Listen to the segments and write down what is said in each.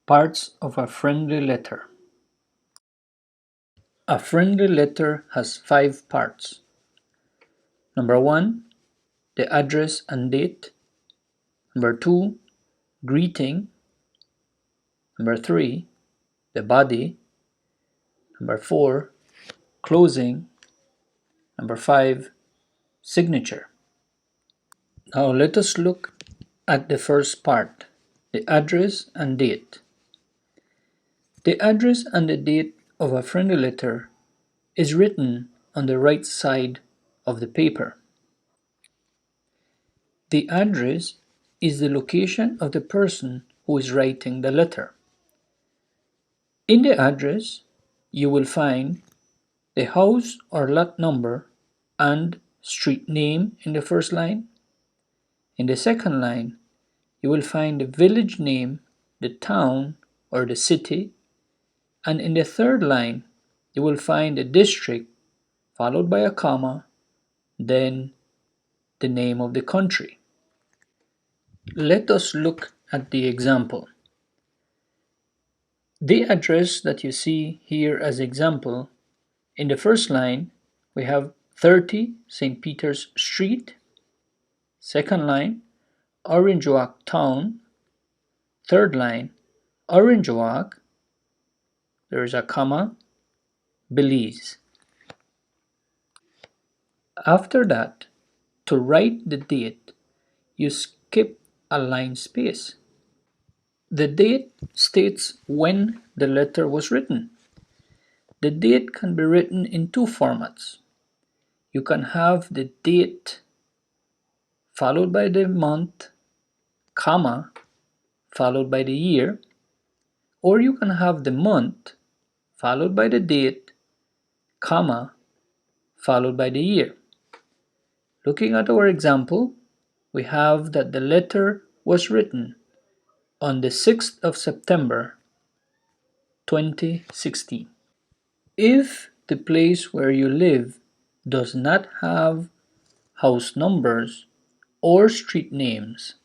Parts of a friendly letter. A friendly letter has 5 parts. Number 1, the address and date. Number 2, greeting. Number 3, the body. Number 4, closing. Number 5, signature. Now let us look at the first part, the address and date. The address and the date of a friendly letter is written on the right side of the paper. The address is the location of the person who is writing the letter. In the address, you will find the house or lot number and street name in the first line. In the second line, you will find the village name, the town or the city, and in the third line, you will find the district followed by a comma, then the name of the country. Let us look at the example. The address that you see here as example, in the first line we have 30 St. Peter's Street. Second line, Orange Walk Town. Third line, Orange Walk, there is a comma, Belize. After that, to write the date, you skip a line space. The date states when the letter was written. The date can be written in 2 formats. You can have the date followed by the month, comma, followed by the year, or you can have the month followed by the date, comma, followed by the year. Looking at our example, we have that the letter was written on the 6th of September 2016. If the place where you live does not have house numbers or street names,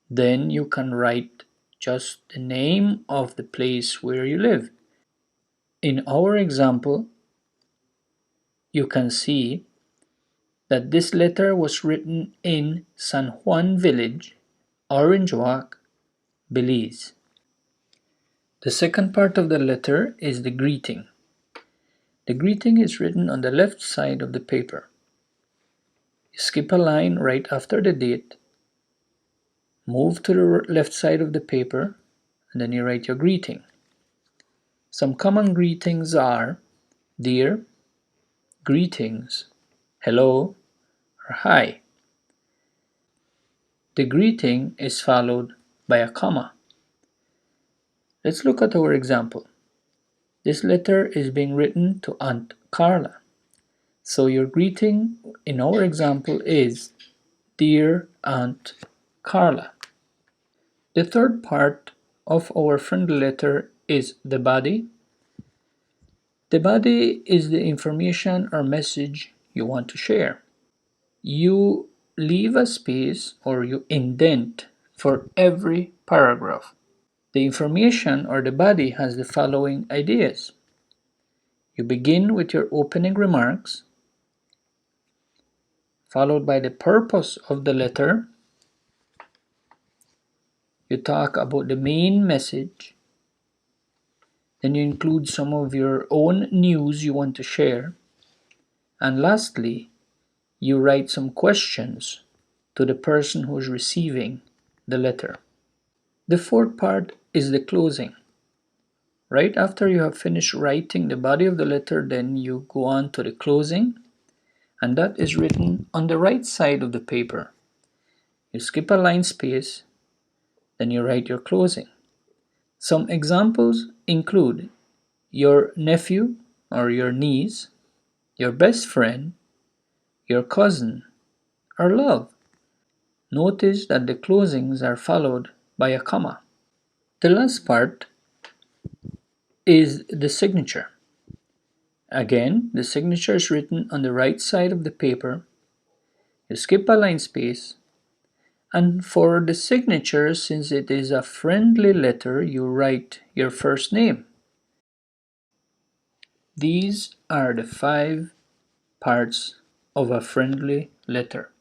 then you can write just the name of the place where you live. In our example, you can see that this letter was written in San Juan Village, Orange Walk, Belize. The second part of the letter is the greeting. The greeting is written on the left side of the paper. You skip a line right after the date, move to the left side of the paper, and then you write your greeting. Some common greetings are dear, greetings, hello, or hi. The greeting is followed by a comma. Let's look at our example. This letter is being written to Aunt Carla. So your greeting in our example is Dear Aunt Carla. The third part of our friendly letter is the body. The body is the information or message you want to share. You leave a space or you indent for every paragraph. The information or the body has the following ideas. You begin with your opening remarks, followed by the purpose of the letter. You talk about the main message. Then you include some of your own news you want to share. And lastly, you write some questions to the person who's receiving the letter. The fourth part is the closing. Right after you have finished writing the body of the letter, then you go on to the closing, and that is written on the right side of the paper. You skip a line space, then you write your closing. Some examples include your nephew or your niece, your best friend, your cousin, or love. Notice that the closings are followed by a comma. The last part is the signature. Again, the signature is written on the right side of the paper. You skip a line space, And for the signature, since it is a friendly letter, you write your first name. These are the 5 parts of a friendly letter.